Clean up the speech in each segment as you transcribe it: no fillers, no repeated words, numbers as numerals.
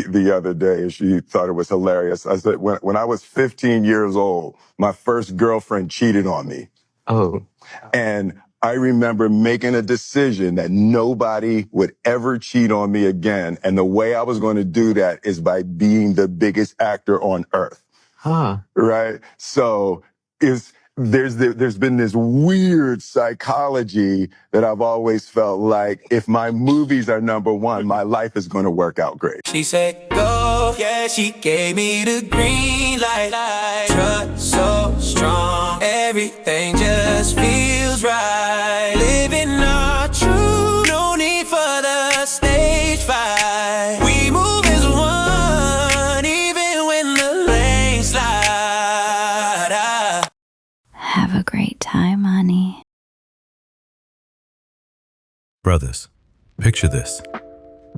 the other day, and she thought it was hilarious. I said, when I was 15 years old, my first girlfriend cheated on me. Oh. And I remember making a decision that nobody would ever cheat on me again. And the way I was going to do that is by being the biggest actor on earth. Huh. Right? So there's been this weird psychology that I've always felt like if my movies are number one, my life is going to work out great. She said, go, yeah, she gave me the green light. Trust so strong, everything just feels right. Living our truth, no need for the stage fight. We move as one, even when the lanes slide. Have a great time, honey. Brothers, picture this.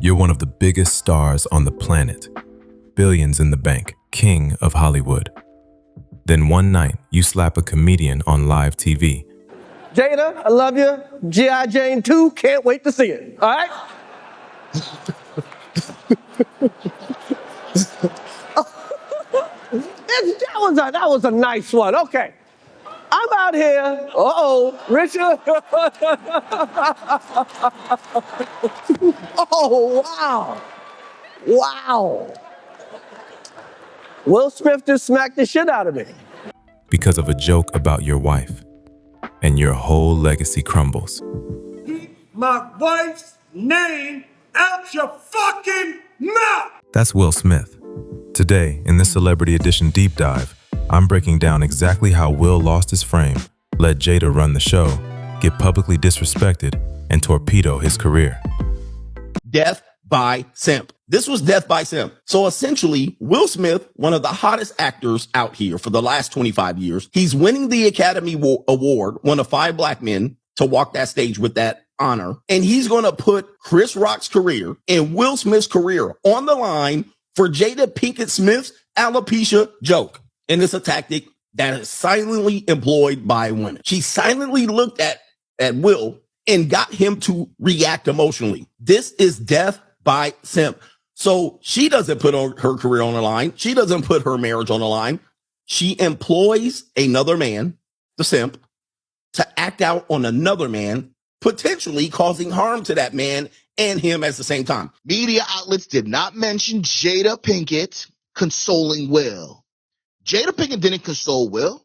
You're one of the biggest stars on the planet. Billions in the bank, king of Hollywood. Then one night, you slap a comedian on live TV. Jada, I love you. G.I. Jane 2, can't wait to see it. All right? That was a nice one. Okay. I'm out here. Richard. Oh, wow. Wow. Will Smith just smacked the shit out of me. Because of a joke about your wife. And your whole legacy crumbles. Keep my wife's name out your fucking mouth! That's Will Smith. Today, in this Celebrity Edition Deep Dive, I'm breaking down exactly how Will lost his frame, let Jada run the show, get publicly disrespected, and torpedo his career. Death by simp. This was death by simp. So essentially, Will Smith, one of the hottest actors out here for the last 25 years, he's winning the Academy Award, one of 5 black men to walk that stage with that honor. And he's going to put Chris Rock's career and Will Smith's career on the line for Jada Pinkett Smith's alopecia joke. And it's a tactic that is silently employed by women. She silently looked at Will and got him to react emotionally. This is death by simp. So she doesn't put her career on the line. She doesn't put her marriage on the line. She employs another man, the simp, to act out on another man, potentially causing harm to that man and him at the same time. Media outlets did not mention Jada Pinkett consoling Will. Jada Pinkett didn't console Will.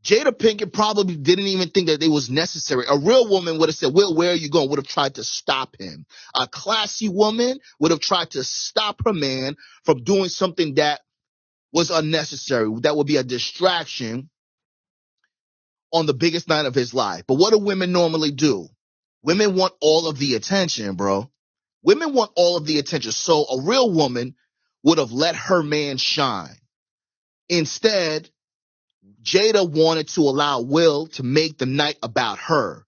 Jada Pinkett probably didn't even think that it was necessary. A real woman would have said, Will, where are you going? Would have tried to stop him. A classy woman would have tried to stop her man from doing something that was unnecessary. That would be a distraction on the biggest night of his life. But what do women normally do? Women want all of the attention, bro. Women want all of the attention. So a real woman would have let her man shine. Instead, Jada wanted to allow Will to make the night about her.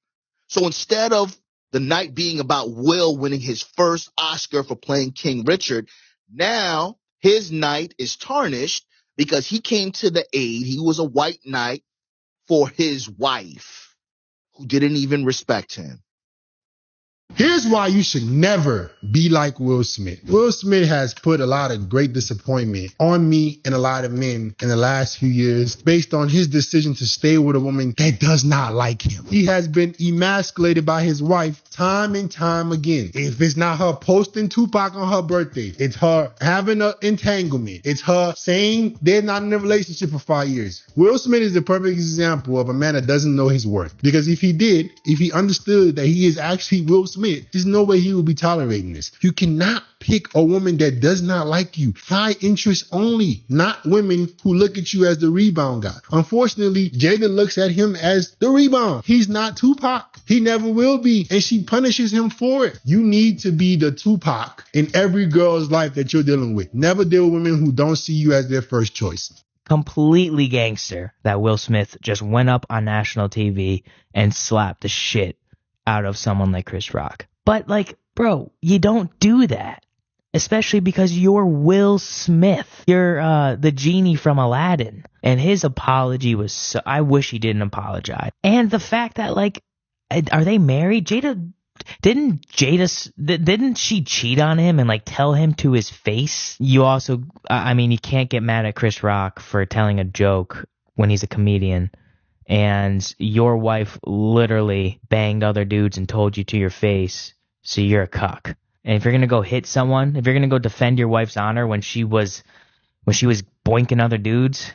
So instead of the night being about Will winning his first Oscar for playing King Richard, now his night is tarnished because he came to the aid. He was a white knight for his wife, who didn't even respect him. Here's why you should never be like Will Smith. Will Smith has put a lot of great disappointment on me and a lot of men in the last few years based on his decision to stay with a woman that does not like him. He has been emasculated by his wife time and time again. If it's not her posting Tupac on her birthday, it's her having an entanglement. It's her saying they're not in a relationship for 5 years. Will Smith is the perfect example of a man that doesn't know his worth. Because if he understood that he is actually Will Smith, there's no way he will be tolerating this. You cannot pick a woman that does not like you. High interest only, not women who look at you as the rebound guy. Unfortunately, Jada looks at him as the rebound. He's not Tupac. He never will be. And she punishes him for it. You need to be the Tupac in every girl's life that you're dealing with. Never deal with women who don't see you as their first choice. Completely gangster that Will Smith just went up on national TV and slapped the shit out of someone like Chris Rock. But like, bro, you don't do that. Especially because you're Will Smith. You're the genie from Aladdin. And his apology was so, I wish he didn't apologize. And the fact that like, are they married? Jada didn't she cheat on him and like tell him to his face? You also, I mean, you can't get mad at Chris Rock for telling a joke when he's a comedian, and your wife literally banged other dudes and told you to your face, so you're a cuck. And if you're gonna go hit someone, if you're gonna go defend your wife's honor when she was boinking other dudes,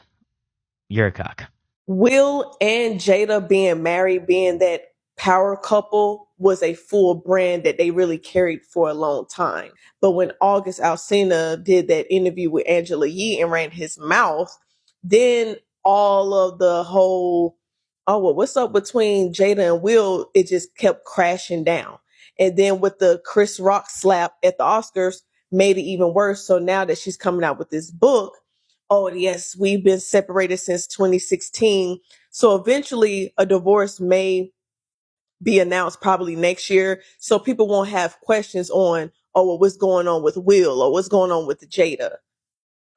you're a cuck. Will and Jada being married, being that power couple, was a full brand that they really carried for a long time. But when August Alsina did that interview with Angela Yee and ran his mouth, then all of the whole, oh, well, what's up between Jada and Will, it just kept crashing down. And then with the Chris Rock slap at the Oscars, made it even worse. So now that she's coming out with this book, oh, yes, we've been separated since 2016. So eventually a divorce may be announced probably next year. So people won't have questions on, oh, well, what's going on with Will or what's going on with Jada.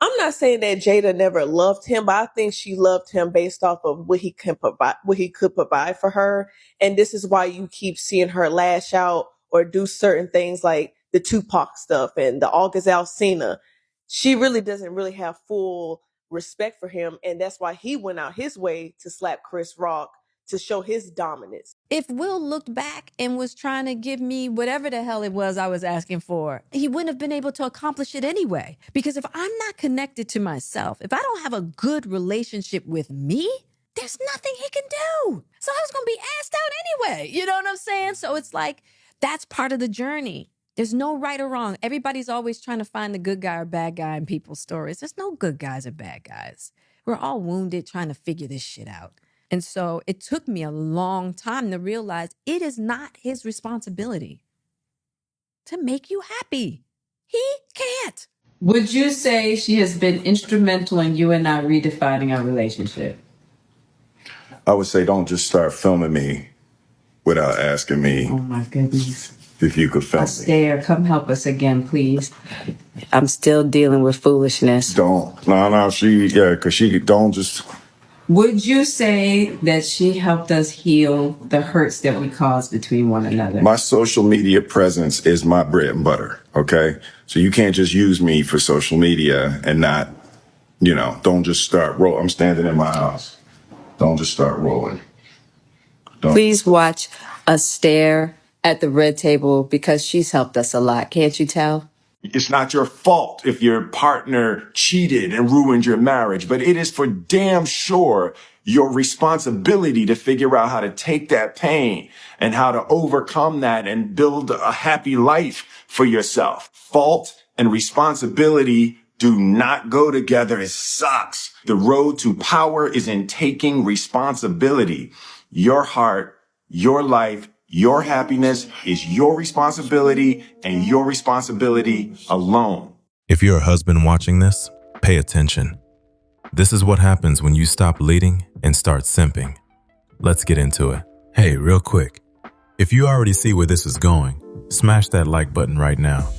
I'm not saying that Jada never loved him, but I think she loved him based off of what he could provide for her. And this is why you keep seeing her lash out or do certain things like the Tupac stuff and the August Alsina. She really doesn't really have full respect for him. And that's why he went out his way to slap Chris Rock to show his dominance. If Will looked back and was trying to give me whatever the hell it was I was asking for, he wouldn't have been able to accomplish it anyway. Because if I'm not connected to myself, if I don't have a good relationship with me, there's nothing he can do. So I was going to be asked out anyway. You know what I'm saying? So it's like, that's part of the journey. There's no right or wrong. Everybody's always trying to find the good guy or bad guy in people's stories. There's no good guys or bad guys. We're all wounded trying to figure this shit out. And so it took me a long time to realize it is not his responsibility to make you happy. He can't. Would you say she has been instrumental in you and I redefining our relationship? I would say don't just start filming me without asking me. Oh my goodness. If you could film me. Astaire, come help us again, please. I'm still dealing with foolishness. Don't. No, because she don't just. Would you say that she helped us heal the hurts that we caused between one another? My social media presence is my bread and butter, okay? So you can't just use me for social media and not, don't just start roll. I'm standing in my house. Don't just start rolling. Please watch us stare at the red table because she's helped us a lot. Can't you tell? It's not your fault if your partner cheated and ruined your marriage, but it is for damn sure your responsibility to figure out how to take that pain and how to overcome that and build a happy life for yourself. Fault and responsibility do not go together. It sucks. The road to power is in taking responsibility. Your heart, your life, your happiness is your responsibility and your responsibility alone. If you're a husband watching this, pay attention. This is what happens when you stop leading and start simping. Let's get into it. Hey, real quick. If you already see where this is going, smash that like button right now.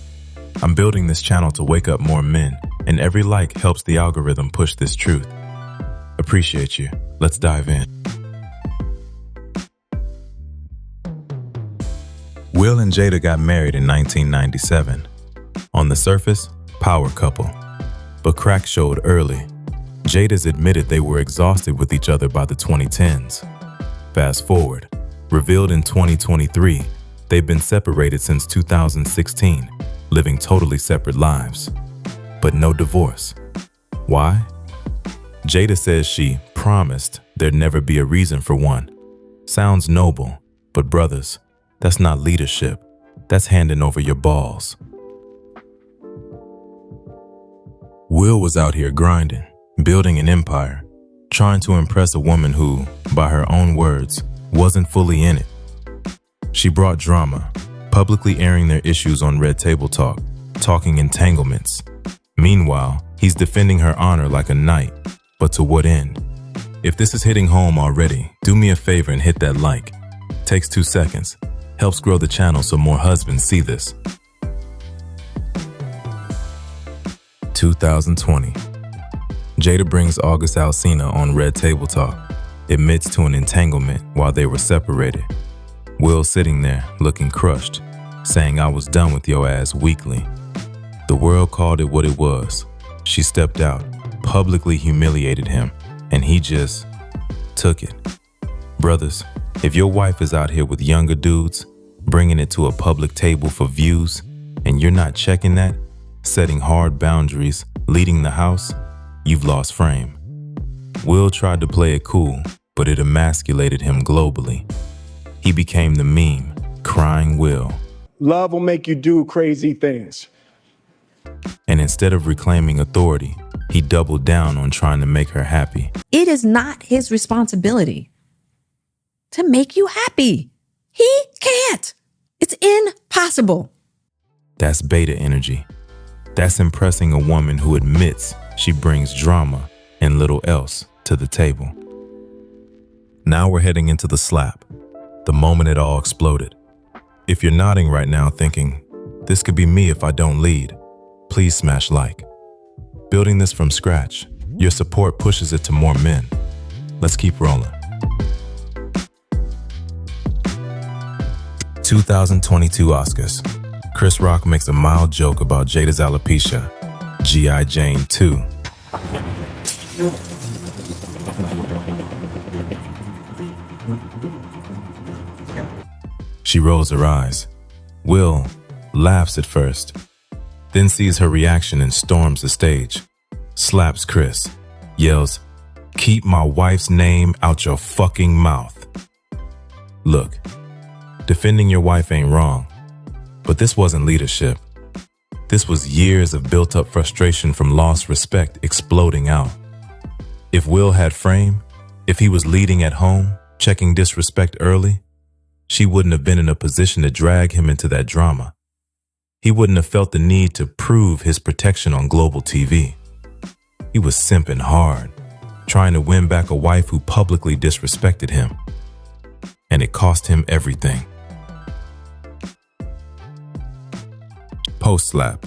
I'm building this channel to wake up more men, and every like helps the algorithm push this truth. Appreciate you. Let's dive in. Will and Jada got married in 1997. On the surface, power couple. But cracks showed early. Jada's admitted they were exhausted with each other by the 2010s. Fast forward, revealed in 2023, they've been separated since 2016, living totally separate lives. But no divorce. Why? Jada says she promised there'd never be a reason for one. Sounds noble, but brothers, that's not leadership. That's handing over your balls. Will was out here grinding, building an empire, trying to impress a woman who, by her own words, wasn't fully in it. She brought drama, publicly airing their issues on Red Table Talk, talking entanglements. Meanwhile, he's defending her honor like a knight. But to what end? If this is hitting home already, do me a favor and hit that like. Takes 2 seconds. Helps grow the channel so more husbands see this. 2020. Jada brings August Alsina on Red Table Talk, admits to an entanglement while they were separated. Will sitting there, looking crushed, saying I was done with your ass weekly. The world called it what it was. She stepped out, publicly humiliated him, and he just took it. Brothers, if your wife is out here with younger dudes, bringing it to a public table for views, and you're not checking that, setting hard boundaries, leading the house, you've lost frame. Will tried to play it cool, but it emasculated him globally. He became the meme, crying Will. Love will make you do crazy things. And instead of reclaiming authority, he doubled down on trying to make her happy. It is not his responsibility to make you happy. He can't. It's impossible. That's beta energy. That's impressing a woman who admits she brings drama and little else to the table. Now we're heading into the slap, the moment it all exploded. If you're nodding right now thinking, this could be me if I don't lead, please smash like. Building this from scratch, your support pushes it to more men. Let's keep rolling. 2022 Oscars. Chris Rock makes a mild joke about Jada's alopecia. G.I. Jane 2. She rolls her eyes. Will laughs at first, then sees her reaction and storms the stage. Slaps Chris, yells, "Keep my wife's name out your fucking mouth." Look, defending your wife ain't wrong, but this wasn't leadership. This was years of built-up frustration from lost respect exploding out. If Will had frame, if he was leading at home, checking disrespect early, she wouldn't have been in a position to drag him into that drama. He wouldn't have felt the need to prove his protection on global TV. He was simping hard, trying to win back a wife who publicly disrespected him. And it cost him everything. Post-slap.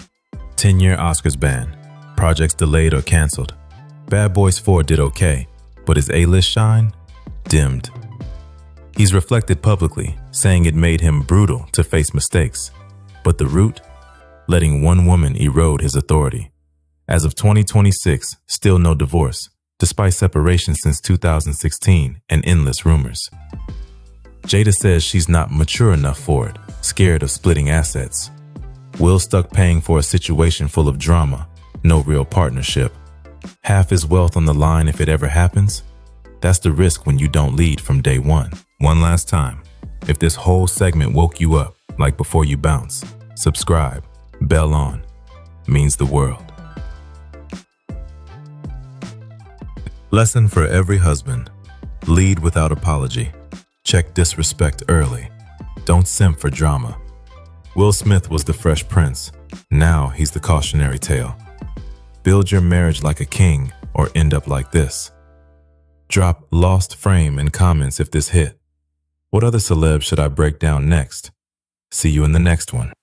10-year Oscars ban. Projects delayed or canceled. Bad Boys 4 did okay, but his A-list shine? Dimmed. He's reflected publicly, saying it made him brutal to face mistakes. But the root? Letting one woman erode his authority. As of 2026, still no divorce, despite separation since 2016 and endless rumors. Jada says she's not mature enough for it, scared of splitting assets. Will stuck paying for a situation full of drama, no real partnership. Half his wealth on the line if it ever happens? That's the risk when you don't lead from day one. One last time, if this whole segment woke you up, like before you bounce, subscribe, bell on, means the world. Lesson for every husband. Lead without apology. Check disrespect early. Don't simp for drama. Will Smith was the Fresh Prince. Now he's the cautionary tale. Build your marriage like a king or end up like this. Drop lost frame in comments if this hit. What other celebs should I break down next? See you in the next one.